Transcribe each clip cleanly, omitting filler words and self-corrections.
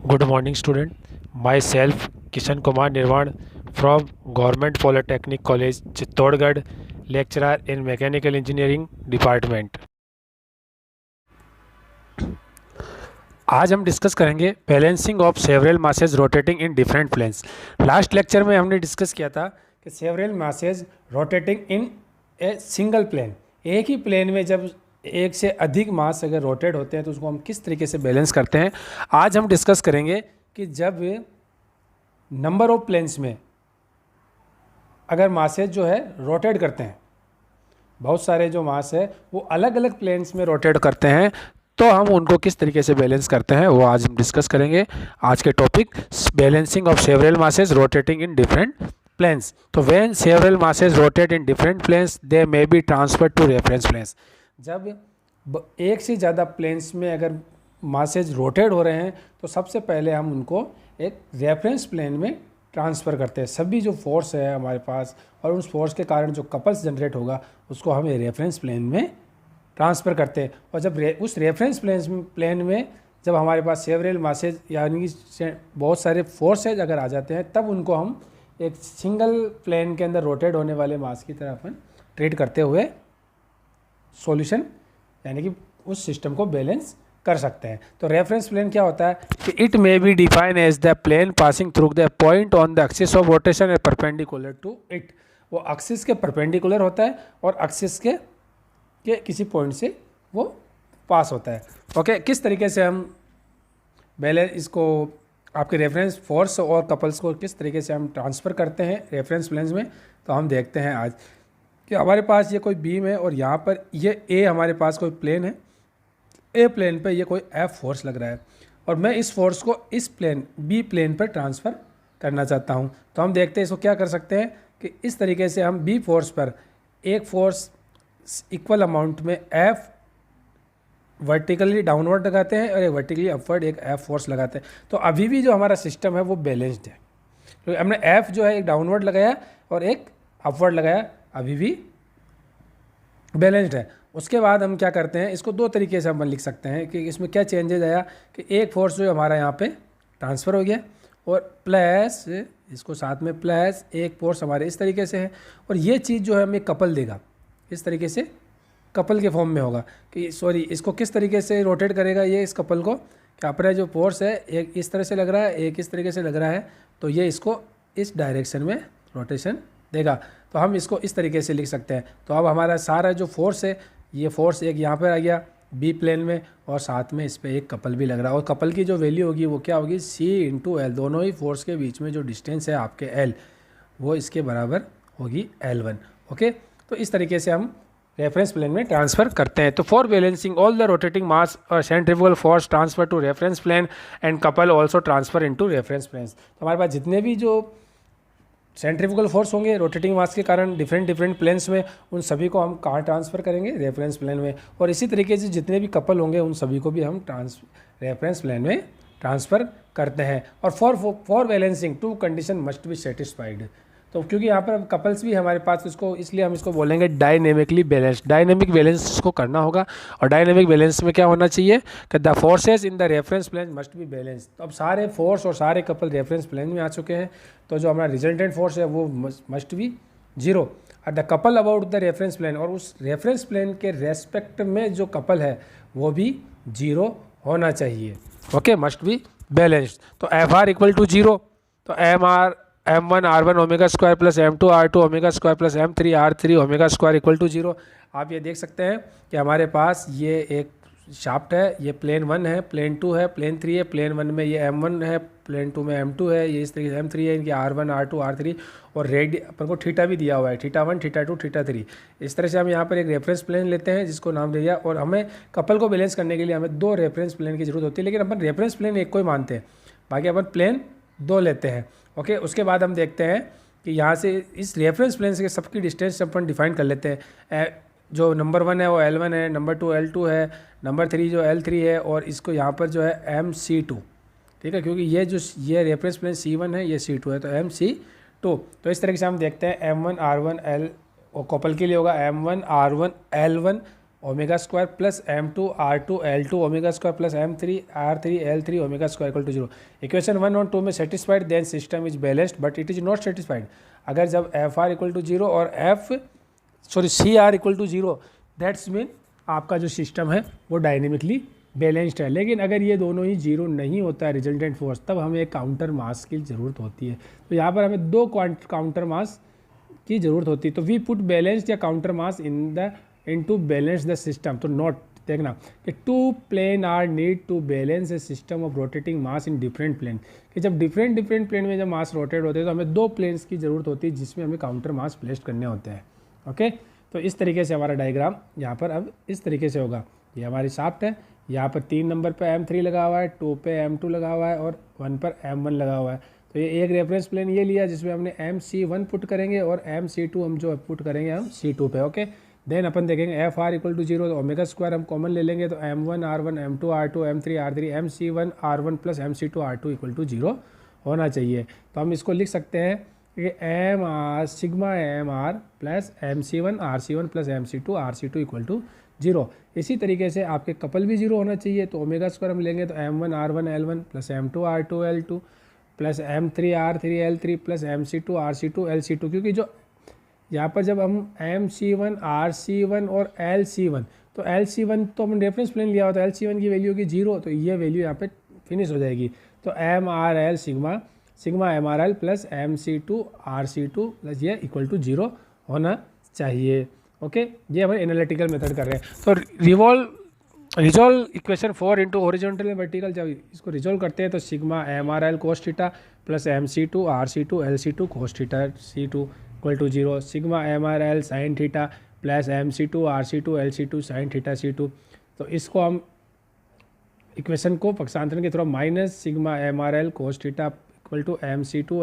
Good morning, student. Myself, Kishan Kumar Nirvan from Government Polytechnic College, Chittorgarh, lecturer in Mechanical Engineering Department. आज हम discuss करेंगे balancing of several masses rotating in different planes. Last lecture में हमने discuss किया था कि several masses rotating in a single plane, एक ही प्लेन में जब एक से अधिक मास अगर रोटेट होते हैं तो उसको हम किस तरीके से बैलेंस करते हैं। आज हम डिस्कस करेंगे कि जब नंबर ऑफ प्लेन्स में अगर मासेज जो है रोटेट करते हैं, बहुत सारे जो मास है वो अलग अलग प्लेन्स में रोटेट करते हैं, तो हम उनको किस तरीके से बैलेंस करते हैं वो आज हम डिस्कस करेंगे। आज के topic balancing of several masses rotating in different planes. तो when several masses rotate in different planes they may be transfer to reference planes. जब एक से ज़्यादा प्लेन्स में अगर मासेज रोटेट हो रहे हैं तो सबसे पहले हम उनको एक रेफरेंस प्लेन में ट्रांसफ़र करते हैं। सभी जो फोर्स है हमारे पास और उस फोर्स के कारण जो कपल्स जनरेट होगा उसको हम रेफरेंस प्लेन में ट्रांसफ़र करते हैं। और जब उस रेफरेंस प्लेन में जब हमारे पास सेवरल मासेज यानी बहुत सारे फोर्सेज अगर आ जाते हैं तब उनको हम एक सिंगल प्लेन के अंदर रोटेट होने वाले मास की तरह अपन ट्रीट करते हुए सॉल्यूशन यानी कि उस सिस्टम को बैलेंस कर सकते हैं। तो रेफरेंस प्लेन क्या होता है कि it may be define as the plane passing through the point on the axis of rotation a perpendicular to it. वो एक्सिस के परपेंडिकुलर होता है और एक्सिस के किसी पॉइंट से वो पास होता है। ओके, किस तरीके से हम बैलेंस इसको आपके रेफरेंस फोर्स और कपल्स को किस तरीके से हम ट्रांसफ़र करते हैं रेफरेंस प्लेन्स में, तो हम देखते हैं आज कि हमारे पास ये कोई बीम है और यहाँ पर ये ए हमारे पास कोई प्लेन है, ए प्लेन पे ये कोई एफ फोर्स लग रहा है और मैं इस फोर्स को इस प्लेन बी प्लेन पर ट्रांसफ़र करना चाहता हूँ। तो हम देखते हैं इसको क्या कर सकते हैं कि इस तरीके से हम बी फोर्स पर एक फोर्स इक्वल अमाउंट में एफ वर्टिकली डाउनवर्ड लगाते हैं और एक वर्टिकली अपवर्ड एक एफ फोर्स लगाते हैं। तो अभी भी जो हमारा सिस्टम है वो बैलेंस्ड है। तो हमने एफ जो है एक डाउनवर्ड लगाया और एक अपवर्ड लगाया, अभी भी बैलेंस्ड है। उसके बाद हम क्या करते हैं, इसको दो तरीके से हम लिख सकते हैं कि इसमें क्या चेंजेज आया कि एक फोर्स जो हमारा यहाँ पे ट्रांसफ़र हो गया और प्लस इसको साथ में प्लस एक फोर्स हमारे इस तरीके से है और ये चीज़ जो है हमें कपल देगा, इस तरीके से कपल के फॉर्म में होगा कि सॉरी इसको किस तरीके से रोटेट करेगा ये इस कपल को कि अपना जो फोर्स है एक इस तरह से लग रहा है एक इस तरीके से लग रहा है, तो ये इसको इस डायरेक्शन में रोटेशन देगा। तो हम इसको इस तरीके से लिख सकते हैं। तो अब हमारा सारा जो फोर्स है ये फोर्स एक यहाँ पर आ गया बी प्लेन में और साथ में इस पर एक कपल भी लग रहा है और कपल की जो वैल्यू होगी वो क्या होगी सी इंटू एल, दोनों ही फोर्स के बीच में जो डिस्टेंस है आपके एल वो इसके बराबर होगी L1। ओके, तो इस तरीके से हम रेफरेंस प्लेन में ट्रांसफ़र करते हैं। तो for balancing all the rotating mass और centrifugal force transfer to reference plane and couple also transfer into reference planes. तो हमारे पास जितने भी जो सेंट्रीफ्यूगल फोर्स होंगे रोटेटिंग मास के कारण डिफरेंट प्लेन्स में, उन सभी को हम कहाँ ट्रांसफ़र करेंगे रेफरेंस प्लेन में। और इसी तरीके से जितने भी कपल होंगे उन सभी को भी हम रेफरेंस प्लेन में ट्रांसफ़र करते हैं। और for balancing two condition must be satisfied. तो क्योंकि यहाँ पर कपल्स भी हमारे पास इसको इसलिए हम इसको बोलेंगे डायनेमिकली बैलेंस्ड। डायनेमिक बैलेंस इसको करना होगा और डायनेमिक बैलेंस में क्या होना चाहिए कि the forces in the reference plane must be balance. तो अब सारे फोर्स और सारे कपल रेफरेंस प्लेन में आ चुके हैं, तो जो हमारा रिजल्टेंट फोर्स है वो मस्ट बी जीरो और the couple about the reference plane, और उस रेफरेंस प्लेन के रेस्पेक्ट में जो कपल है वो भी जीरो होना चाहिए। Okay, must be balanced. तो F R equal to zero, तो M1 R1 omega square plus M2 R2 omega square plus M3 R3 omega square equal to zero. आप ये देख सकते हैं कि हमारे पास ये एक शाफ्ट है, ये प्लेन 1 है, प्लेन 2 है, प्लेन 3 है। प्लेन 1 में ये M1 है, प्लेन 2 में M2 है, ये इस तरीके से M3 है, इनके R1 R2 R3 और रेड अपन को थीटा भी दिया हुआ है, थीटा 1 थीटा 2 थीटा 3। इस तरह से हम यहाँ पर एक रेफरेंस प्लेन लेते हैं जिसको नाम दे दिया और हमें कपल को बैलेंस करने के लिए हमें दो रेफरेंस प्लेन की जरूरत होती है, लेकिन अपन रेफरेंस प्लेन एक को ही मानते हैं, बाकी अपन प्लेन दो लेते हैं। ओके, उसके बाद हम देखते हैं कि यहाँ से इस रेफरेंस प्लेन से सबकी डिस्टेंस अपन डिफाइन कर लेते हैं। जो नंबर 1 है वो L1 है, नंबर 2 L2 है, नंबर 3 जो L3 है और इसको यहाँ पर जो है MC2, ठीक है, क्योंकि ये रेफरेंस प्लेन C1 है, ये C2 है, तो MC2। तो इस तरीके से हम देखते हैं M1 R1 L और कपल के लिए होगा M1 R1 L1 omega square plus M2 R2 L2 omega square plus M3 R3 L3 omega square equal to 0। Equation 1 और 2 में satisfied then system is balanced but it is not satisfied. अगर जब FR equal to 0 और CR equal to 0 that's mean आपका जो system है वो dynamically balanced है। लेकिन अगर ये दोनों ही 0 नहीं होता है रिजल्टेंट फोर्स, तब हमें एक काउंटर मास की ज़रूरत होती है। तो यहाँ पर हमें दो काउंटर मास की ज़रूरत होती है। तो वी पुट बैलेंस्ड या counter mass into balance the system. तो नोट देखना कि two plane are need to balance a system of rotating mass in different plane. कि जब डिफरेंट प्लेन में जब मास रोटेट होते हैं तो हमें दो प्लेन्स की ज़रूरत होती है जिसमें हमें काउंटर मास प्लेस करने होते हैं। ओके, तो इस तरीके से हमारा डायग्राम यहाँ पर अब इस तरीके से होगा। ये हमारी शाफ्ट है, यहाँ पर 3 नंबर पे M3 लगा हुआ है, 2 पे M2 लगा हुआ है और 1 पर M1 लगा हुआ है। तो ये एक रेफरेंस प्लेन ये लिया जिसमें हमने MC1 पुट करेंगे और MC2 हम जो पुट करेंगे हम C2 पे। ओके, देन अपन देखेंगे FR इक्वल टू 0, तो ओमेगा स्क्वायर हम कॉमन ले लेंगे तो M1 R1 M2 R2 M3 R3 MC1 R1 plus MC2 R2 equal to 0 होना चाहिए। तो हम इसको लिख सकते हैं कि sigma MR plus MC1 RC1 plus MC2 RC2 equal to 0। इसी तरीके से आपके कपल भी 0 होना चाहिए। तो ओमेगा स्क्वायर हम लेंगे तो M1 R1 L1 plus M2 R2 L2 plus M3 R3 L3 plus MC2 RC2 LC2। क्योंकि जो यहाँ पर जब हम MC1 RC1 और LC1, तो LC1 तो हमने रेफरेंस प्लेन लिया होता है, LC1 की वैल्यू होगी 0, तो ये वैल्यू यहाँ पे फिनिश हो जाएगी। तो MRL sigma MRL plus MC2 RC2 plus ये इक्वल टू 0 होना चाहिए। ओके, ये हम एनालिटिकल मेथड कर रहे हैं। तो resolve equation 4 into horizontal and vertical, जब इसको रिजॉल्व करते हैं तो sigma MRL cos theta plus MC2 RC2 LC2 cos theta C2 equal to 0, sigma MRL sine theta plus MC2 RC2 LC2 sine theta C2। तो इसको हम equation को पक्षांतरण के through minus sigma MRL cos theta equal to MC2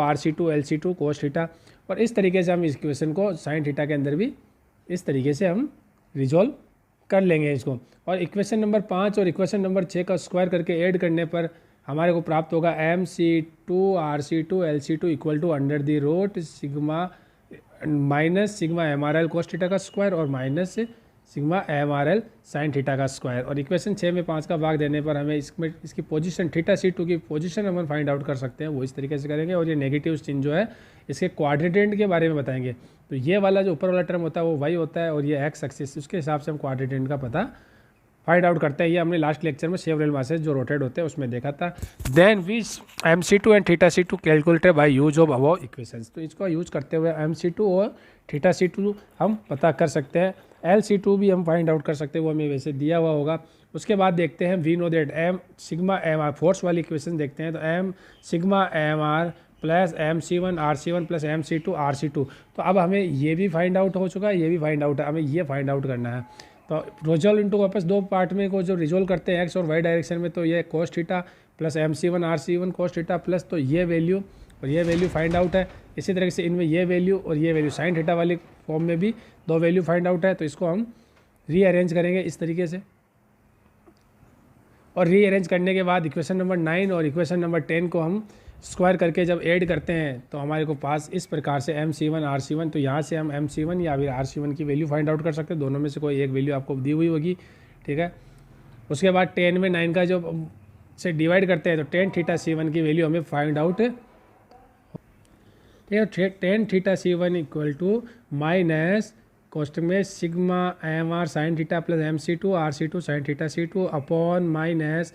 RC2 LC2 cos theta, और इस तरीके से हम इस इक्वेशन को साइन थीटा के अंदर भी इस तरीके से हम रिजॉल्व कर लेंगे इसको। और इक्वेशन नंबर 5 और इक्वेशन नंबर 6 का स्क्वायर करके ऐड करने पर हमारे को प्राप्त होगा MC2 RC2 LC2 equal to under the root sigma minus sigma MRL cos theta का स्क्वायर और minus sigma MRL sine theta का स्क्वायर। और इक्वेशन 6 में 5 का भाग देने पर हमें इसकी पोजीशन थीटा C2 की पोजीशन हम फाइंड आउट कर सकते हैं, वो इस तरीके से करेंगे। और ये नेगेटिव चिन्ह जो है इसके क्वाड्रेंट के बारे में बताएंगे। तो ये वाला जो ऊपर वाला टर्म होता है वो y होता है और ये x एक्सिस, उसके हिसाब से हम क्वाड्रेंट का पता फाइंड आउट करते हैं। ये हमने लास्ट लेक्चर में सेवरल मासेस जो रोटेट होते हैं उसमें देखा था। Then we MC2 and theta C2 calculated by use of above equations. तो इसको यूज करते हुए MC2 और थीटा C2 हम पता कर सकते हैं। LC2 भी हम फाइंड आउट कर सकते हैं, वो हमें वैसे दिया हुआ होगा। उसके बाद देखते हैं we know that M sigma MR force वाली इक्वेशन देखते हैं। तो M sigma MR plus MC1 RC1 plus MC2 RC2। तो अब हमें ये भी फाइंड आउट हो चुका है, ये भी फाइंड आउट है, हमें ये फाइंड आउट करना है। तो रिजॉल्व इनटू वापस दो पार्ट में को जो रिजॉल्व करते हैं एक्स और वाई डायरेक्शन में, तो ये कोस थीटा प्लस MC1 RC1 कोस थीटा प्लस, तो ये वैल्यू और ये वैल्यू फाइंड आउट है। इसी तरह से इनमें ये वैल्यू और ये वैल्यू साइन थीटा वाली फॉर्म में भी दो वैल्यू फाइंड आउट है। तो इसको हम रीअरेंज करेंगे इस तरीके से, और रीअरेंज करने के बाद इक्वेशन नंबर 9 और इक्वेशन नंबर 10 को हम स्क्वायर करके जब ऐड करते हैं तो हमारे को पास इस प्रकार से MC1 RC1, तो यहाँ से हम MC1 या फिर RC1 की वैल्यू फाइंड आउट कर सकते हैं। दोनों में से कोई एक वैल्यू आपको दी हुई होगी, ठीक है। उसके बाद 10 में 9 का जो से डिवाइड करते हैं तो tan थीटा C1 की वैल्यू हमें फाइंड आउट, ठीक है। tan theta C1 equal to minus कोष्टक में sigma MR sine theta plus MC2 RC2 sine theta C2 upon minus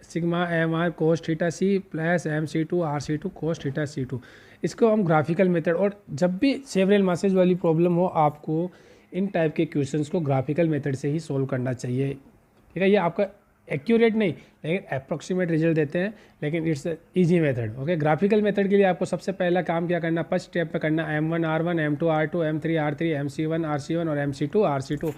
sigma MR cos theta C plus MC2 RC2 cos theta C2। इसको हम graphical method, और जब भी several masses वाली problem हो आपको इन टाइप के क्वेश्चंस को ग्राफिकल मेथड से ही सोल्व करना चाहिए, ठीक है। ये आपका एक्यूरेट नहीं लेकिन अप्रॉक्सीमेट रिजल्ट देते हैं, लेकिन it's easy method. Okay, graphical method के लिए आपको सबसे पहला काम क्या करना, फर्स्ट स्टेप पे करना M1 R1 M2 R2 M3 R3 MC1 RC1 और MC2 RC2।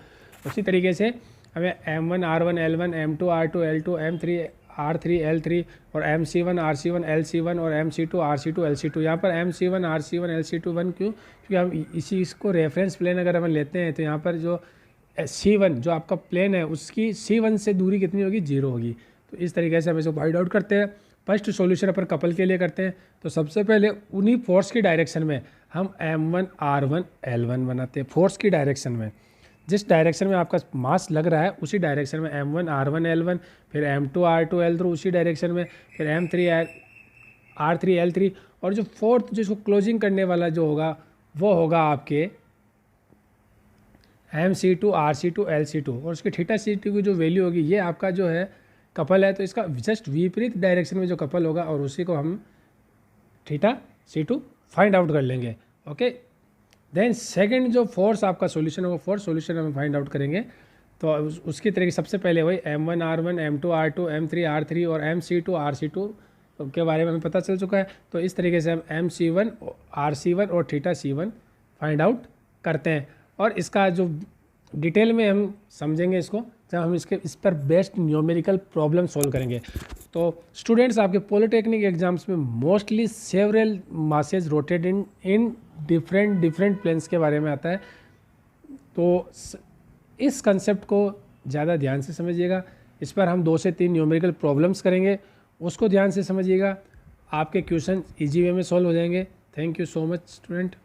उसी तरीके से हमें M1 R1 L1 M2 R2 L2 M3 R3 L3 और MC1 RC1 LC1 और MC2 RC2 LC2। यहाँ पर MC1 RC1 LC2 1 क्यों, क्योंकि हम इसको रेफरेंस प्लेन अगर हम लेते हैं तो यहाँ पर जो C1 जो आपका प्लेन है उसकी C1 से दूरी कितनी होगी, 0 होगी। तो इस तरीके से हम इसको फाइंड आउट करते हैं। फर्स्ट सॉल्यूशन अपन कपल के लिए करते हैं। तो सबसे पहले उन्हीं फोर्स की डायरेक्शन में हम M1 R1 L1 बनाते हैं फोर्स की डायरेक्शन में। जिस डायरेक्शन में आपका मास लग रहा है उसी डायरेक्शन में M1 R1 L1, फिर M2 R2 L2 उसी डायरेक्शन में, फिर M3 R3 L3, और जो फोर्थ जिसको क्लोजिंग करने वाला जो होगा वो होगा आपके MC2 RC2 LC2, और उसके थीटा C2 की जो वैल्यू होगी ये आपका जो है कपल है, तो इसका जस्ट विपरीत डायरेक्शन में जो कपल होगा और उसी को हम थीटा C2 फाइंड आउट कर लेंगे। ओके, देन सेकंड जो फोर्स आपका सॉल्यूशन है वो फोर्स सॉल्यूशन हम फाइंड आउट करेंगे। तो उसकी तरीके सबसे पहले वही M1 R1 M2 R2 M3 R3 और MC2 RC2 के बारे में हमें पता चल चुका है। तो इस तरीके से हम MC1 RC1 और थीटा C1 फाइंड आउट करते हैं, और इसका जो डिटेल में हम समझेंगे इसको जब हम इस पर बेस्ड न्यूमेरिकल प्रॉब्लम सॉल्व करेंगे। तो स्टूडेंट्स आपके पॉलिटेक्निक एग्जाम्स में mostly several masses rotate in different planes के बारे में आता है। तो इस कंसेप्ट को ज़्यादा ध्यान से समझिएगा, इस पर हम 2 से 3 न्यूमेरिकल प्रॉब्लम्स करेंगे, उसको ध्यान से समझिएगा, आपके क्वेश्चन इजी वे में सॉल्व हो जाएंगे। Thank you so much student.